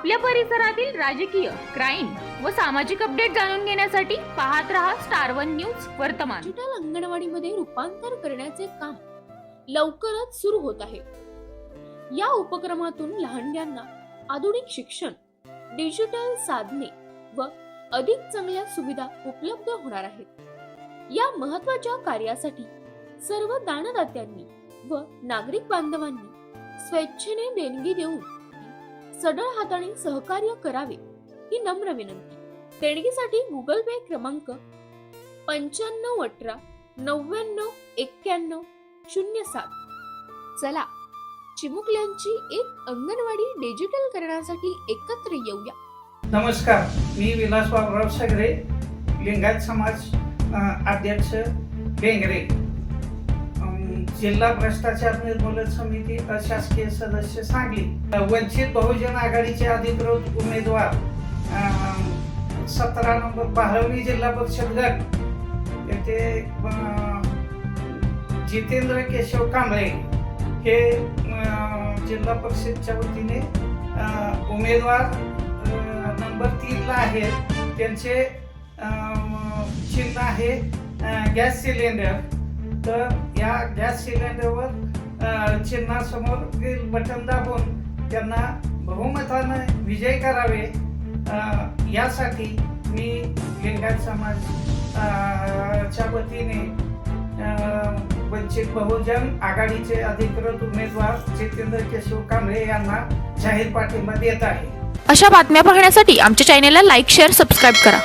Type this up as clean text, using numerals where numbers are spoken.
आपल्या परिसरातील राजकीय, क्राईम व सामाजिक अपडेट जाणून घेण्यासाठी पाहत रहा स्टार वन न्यूज वर्तमान। डिजिटल अंगणवाडीमध्ये रूपांतर करण्याचे काम लवकरच सुरू होत आहे। या उपक्रमातून लहानग्यांना आधुनिक शिक्षण, डिजिटल साधने व अधिक चांगल्या सुविधा उपलब्ध होणार आहेत। या महत्त्वाच्या कार्यासाठी सर्व दानदात्यांनी व नागरिक बांधवांनी स्वेच्छेने देणगी देऊन सढळ हाताने सहकार्य करावे ही नम्र विनंती। देणगीसाठी गुगल पे क्रमांक 9518 99 91 07। चला चिमुकल्यांची एक अंगणवाडी डिजिटल करण्यासाठी एकत्र येऊया। नमस्कार, मी विलास बाबुराव सगरे, लिंगायत समाज अध्यक्ष बेंगरे, जिल्हा भ्रष्टाचार निर्मूलन समिती अशासकीय सदस्य सांगली। वंचित बहुजन आघाडीचे अधिकृत उमेदवार 17 नंबर बारावणी जिल्हा परिषद गट येथे जितेंद्र केशव कांबळे हे जिल्हा परिषदच्या वतीने उमेदवार नंबर 3 ला आहेत। त्यांचे चिन्ह आहे गॅस सिलेंडर। तर या गॅस सिलेंडरवर चिन्हासमोर बटन दाबून त्यांना बहुमताने विजय करावे यासाठी मी लिंगायत समाज च्या वतीने वंचित बहुजन आघाडीचे अधिकृत उमेदवार जितेंद्र केशव कांबळे यांना जाहीर पाठिंबा देत आहे। अशा बातम्या पाहण्यासाठी आमच्या चॅनेलला लाईक, शेअर, सबस्क्राईब करा।